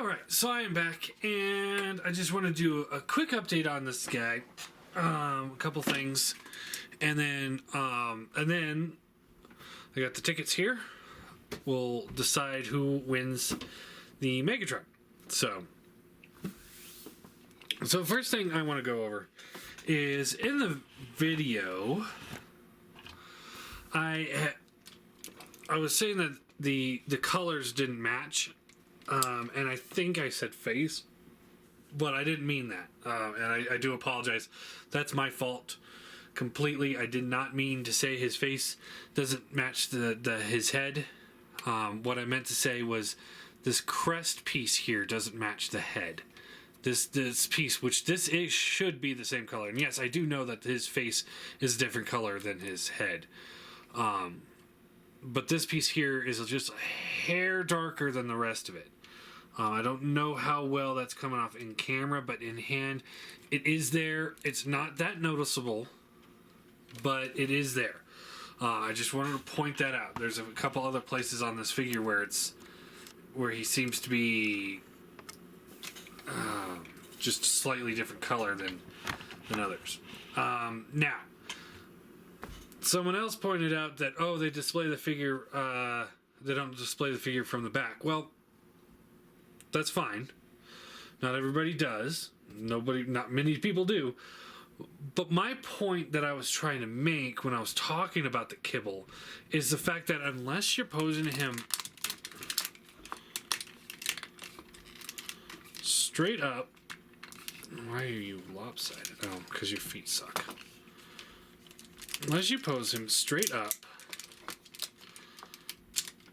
Alright, so I am back, and I just want to do a quick update on this guy. A couple things. And then I got the tickets here. We'll decide who wins the Megatron. So first thing I want to go over is in the video, I was saying that the colors didn't match. And I think I said face, but I didn't mean that. And I do apologize. That's my fault completely. I did not mean to say his face doesn't match his head. What I meant to say was this crest piece here doesn't match the head. This piece, which should be the same color. And yes, I do know that his face is a different color than his head. But this piece here is just a hair darker than the rest of it. I don't know how well that's coming off in camera, but in hand, it is there. It's not that noticeable, but it is there. I just wanted to point that out. There's a couple other places on this figure where he seems to be just slightly different color than others. Now, someone else pointed out that, they display the figure, they don't display the figure from the back. Well, that's fine. Not everybody does. Not many people do. But my point that I was trying to make when I was talking about the kibble is the fact that unless you're posing him straight up, why are you lopsided? Oh, because your feet suck. Unless you pose him straight up,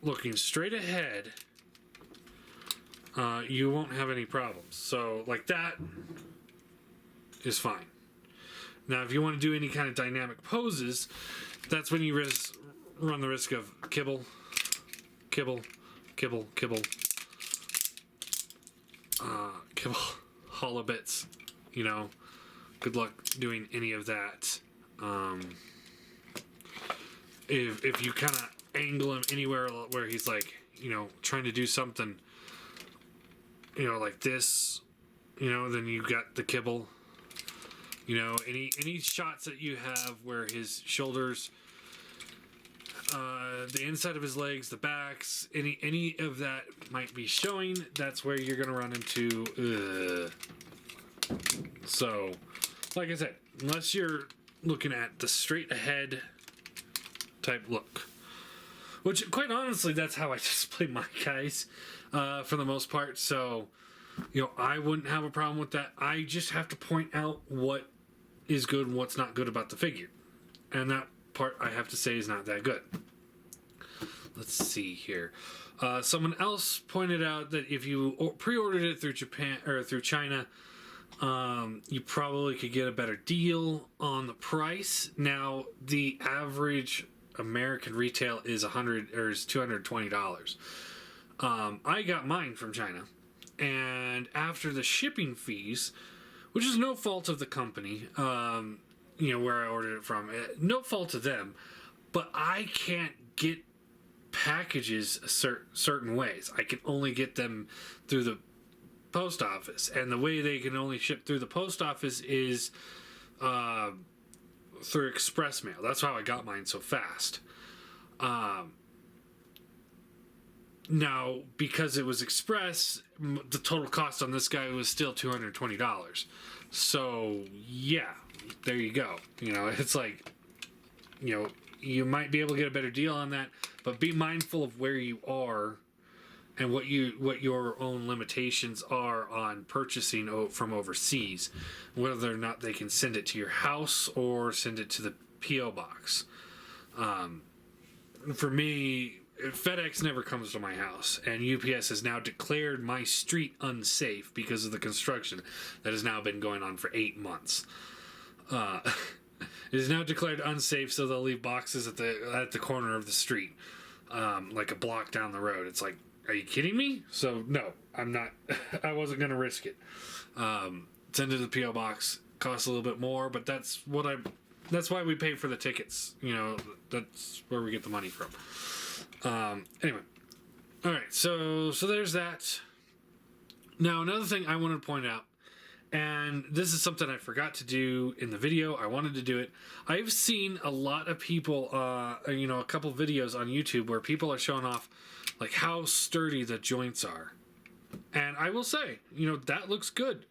looking straight ahead, you won't have any problems. So, like that is fine. Now, if you want to do any kind of dynamic poses, that's when you run the risk of kibble, hollow bits. Good luck doing any of that. If you kind of angle him anywhere where he's like, trying to do something, like this, then you got the kibble. Any shots that you have where his shoulders, the inside of his legs, the backs, any of that might be showing, that's where you're gonna run into. So, like I said, unless you're looking at the straight ahead type look, which quite honestly, that's how I display my guys for the most part. So, I wouldn't have a problem with that. I just have to point out what is good and what's not good about the figure, and that part I have to say is not that good. Let's see here. Someone else pointed out that if you pre-ordered it through Japan or through China, you probably could get a better deal on the price. Now, the average American retail is $220. I got mine from China, and after the shipping fees, which is no fault of the company, where I ordered it from, no fault of them, but I can't get packages certain ways. I can only get them through the post office, and the way they can only ship through the post office is through express mail. That's how I got mine so fast. Now, because it was express, the total cost on this guy was still $220. So, yeah, there you go. It's like, you might be able to get a better deal on that, but be mindful of where you are and what your own limitations are on purchasing from overseas, whether or not they can send it to your house or send it to the P.O. box. For me, FedEx never comes to my house, and UPS has now declared my street unsafe because of the construction that has now been going on for 8 months. It is now declared unsafe, so they'll leave boxes at the corner of the street, like a block down the road. It's like, are you kidding me? So no, I'm not. I wasn't going to risk it. Send it to the P.O. box. Costs a little bit more, but that's why we pay for the tickets. That's where we get the money from. Anyway, all right. So there's that. Now, another thing I wanted to point out, and this is something I forgot to do in the video. I wanted to do it. I've seen a lot of people, a couple videos on YouTube where people are showing off like how sturdy the joints are. And I will say, that looks good.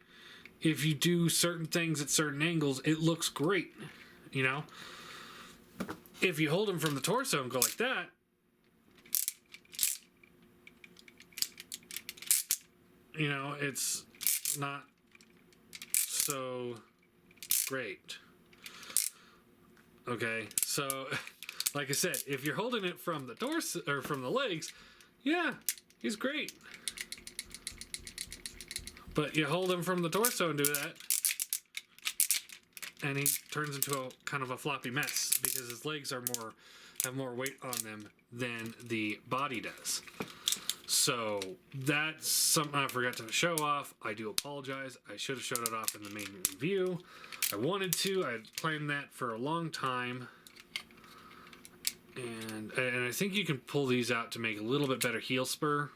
If you do certain things at certain angles, it looks great. If you hold them from the torso and go like that, it's not so great. Okay, so like I said, if you're holding it from the torso or from the legs, yeah, he's great. But you hold him from the torso and do that, and he turns into a kind of a floppy mess because his legs have more weight on them than the body does. So that's something I forgot to show off. I do apologize. I should have showed it off in the main review. I wanted to. I had planned that for a long time. And I think you can pull these out to make a little bit better heel spur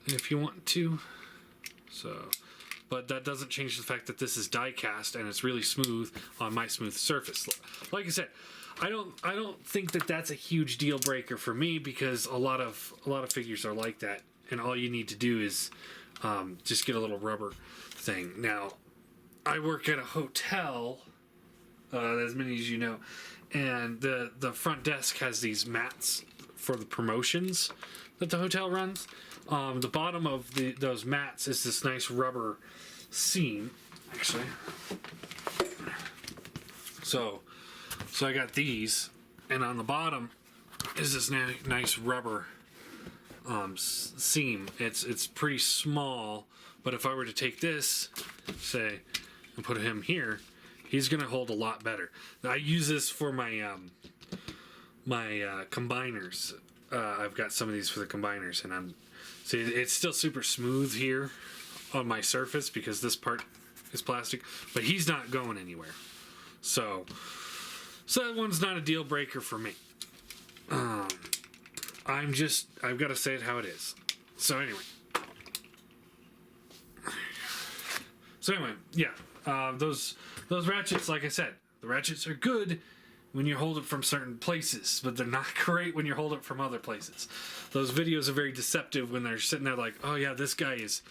if you want to. So, but that doesn't change the fact that this is die cast and it's really smooth on my smooth surface. Like I said, I don't think that that's a huge deal breaker for me because a lot of figures are like that, and all you need to do is just get a little rubber thing. Now, I work at a hotel, as many as you know, and the front desk has these mats for the promotions that the hotel runs. The bottom of those mats is this nice rubber seam, actually. So I got these, and on the bottom is this nice rubber seam. It's pretty small, but if I were to take this, say, and put him here, he's gonna hold a lot better. Now, I use this for my combiners. I've got some of these for the combiners, and see, it's still super smooth here on my surface because this part is plastic, but he's not going anywhere. So that one's not a deal breaker for me. I've got to say it how it is. So anyway, yeah, those ratchets, like I said, the ratchets are good when you hold it from certain places, but they're not great when you hold it from other places. Those videos are very deceptive when they're sitting there like, oh yeah, this guy is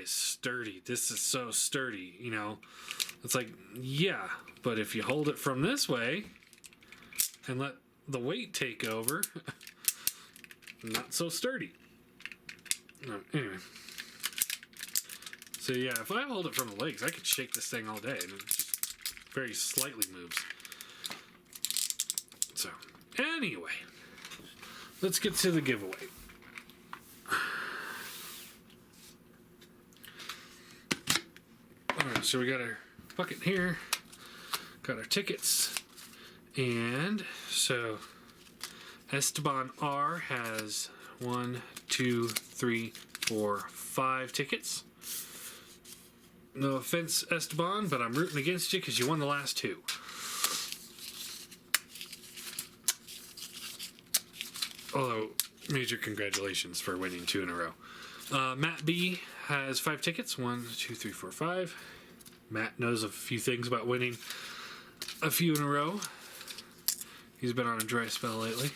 sturdy. This is so sturdy, It's like, yeah, but if you hold it from this way and let the weight take over, not so sturdy. No, anyway. So yeah, if I hold it from the legs, I could shake this thing all day and it just very slightly moves. So, anyway, let's get to the giveaway. Alright, so we got our bucket here, got our tickets, and so Esteban R has 1, 2, 3, 4, 5 tickets. No offense, Esteban, but I'm rooting against you because you won the last 2. Although, major congratulations for winning 2 in a row. Matt B has 5 tickets. 1, 2, 3, 4, 5. Matt knows a few things about winning a few in a row. He's been on a dry spell lately.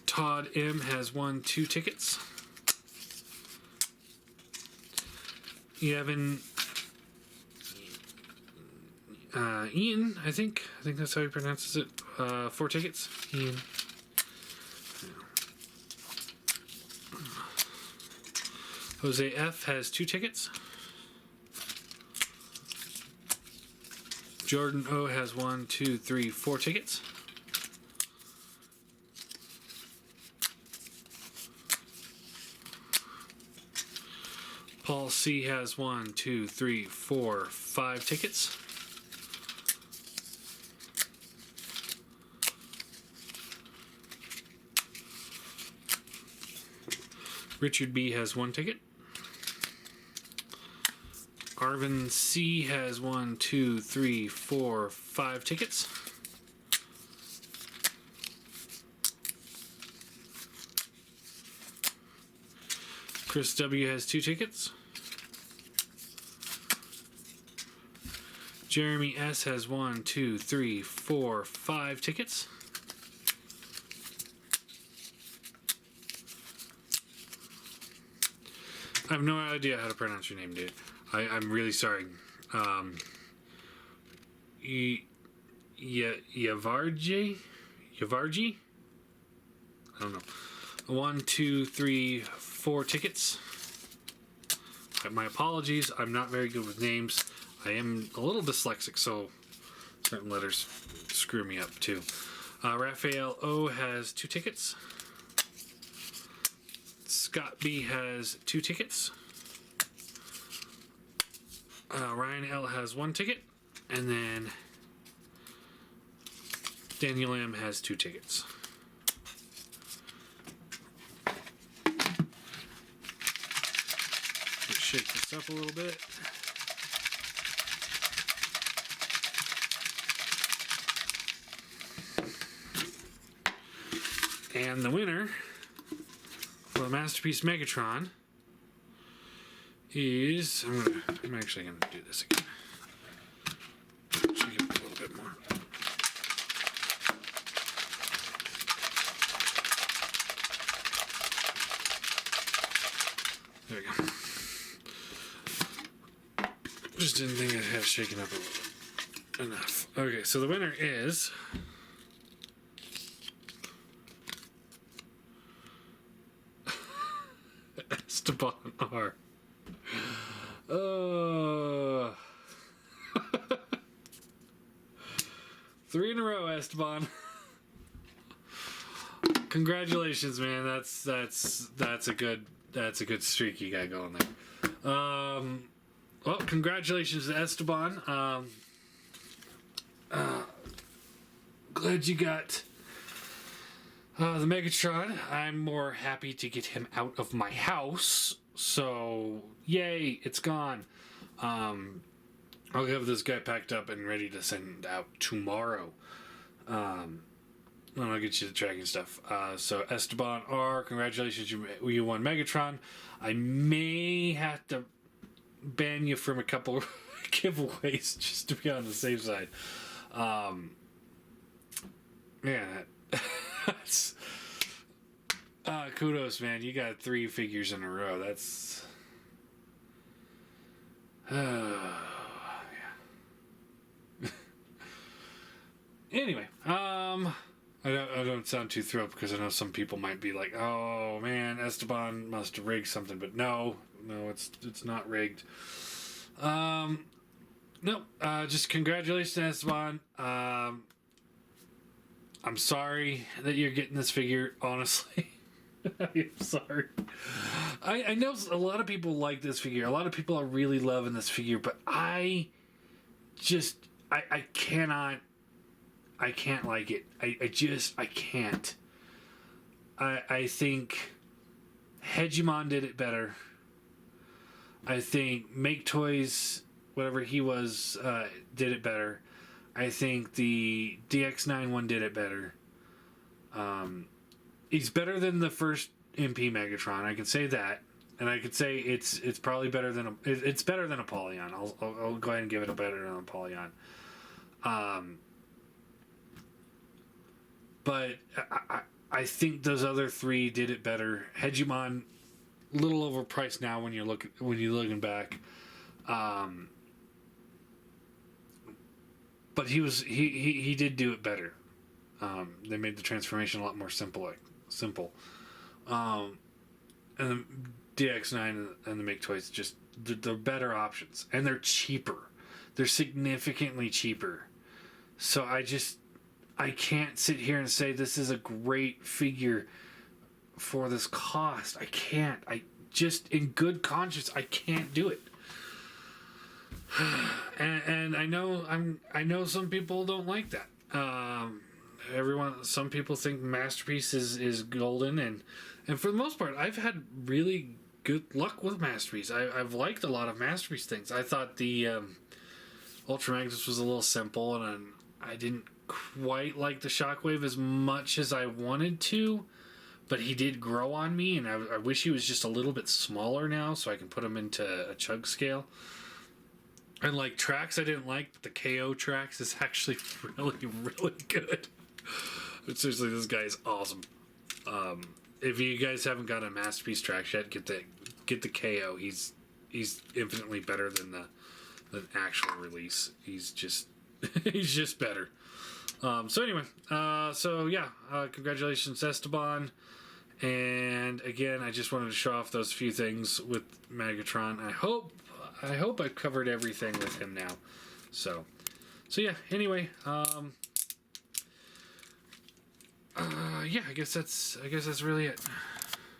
Todd M has 1, 2 tickets. Ian, I think that's how he pronounces it. 4 tickets. Ian. Jose F has 2 tickets. Jordan O has 1, 2, 3, 4 tickets. Paul C has 1, 2, 3, 4, 5 tickets. Richard B has 1 ticket. Arvin C has 1, 2, 3, 4, 5 tickets. Chris W has 2 tickets. Jeremy S has 1, 2, 3, 4, 5 tickets. I have no idea how to pronounce your name, dude. I'm really sorry. Yavarji? I don't know. 1, 2, 3, 4 tickets. My apologies. I'm not very good with names. I am a little dyslexic, so certain letters screw me up too. Raphael O has 2 tickets. Scott B has 2 tickets. Ryan L has 1 ticket. And then Daniel M has 2 tickets. Let's shake this up a little bit. And the winner for the Masterpiece Megatron is... I'm actually going to do this again. Shake it up a little bit more. There we go. Just didn't think I'd have shaken up a little bit. Enough. Okay, so the winner is... Esteban R. 3 in a row, Esteban. Congratulations, man. That's a good streak you got going there. Well, congratulations to Esteban. Glad you got the Megatron. I'm more happy to get him out of my house. So, yay, it's gone. I'll have this guy packed up and ready to send out tomorrow. And I'll get you the tracking stuff. So, Esteban R, congratulations, you won Megatron. I may have to ban you from a couple giveaways just to be on the safe side. Man, that's... kudos, man. You got 3 figures in a row. That's... yeah. Anyway, I don't sound too thrilled because I know some people might be like, oh man, Esteban must have rigged something, but no, it's not rigged. No, just congratulations, Esteban. I'm sorry that you're getting this figure, honestly. I'm sorry. I know a lot of people like this figure. A lot of people are really loving this figure, but I can't like it. I can't. I think Hegemon did it better. I think Make Toys, whatever he was, did it better. I think the DX9 one did it better. He's better than the first MP Megatron. I can say that, and I could say it's probably better than it's better than Apollyon. I'll go ahead and give it a better than Apollyon. But I think those other 3 did it better. Hegemon, a little overpriced now when you're looking back. But he did do it better. They made the transformation a lot more simple. And the DX9 and the Make Toys, just they're better options, and they're cheaper. They're significantly cheaper. So I can't sit here and say this is a great figure for this cost. I can't. I just, in good conscience, I can't do it. And I know some people don't like that. Some people think Masterpiece is golden, and for the most part, I've had really good luck with Masterpiece. I've liked a lot of Masterpiece things. I thought the Ultra Magnus was a little simple, and I didn't quite like the Shockwave as much as I wanted to, but he did grow on me, and I wish he was just a little bit smaller now so I can put him into a chug scale. And like tracks I didn't like, but the KO tracks is actually really, really good. Seriously, this guy is awesome. If you guys haven't got a Masterpiece tracks yet, get the KO. He's infinitely better than the actual release. He's just better. So anyway, congratulations, Esteban. And again, I just wanted to show off those few things with Megatron. I hope I've covered everything with him now. So yeah. Anyway, I guess that's really it.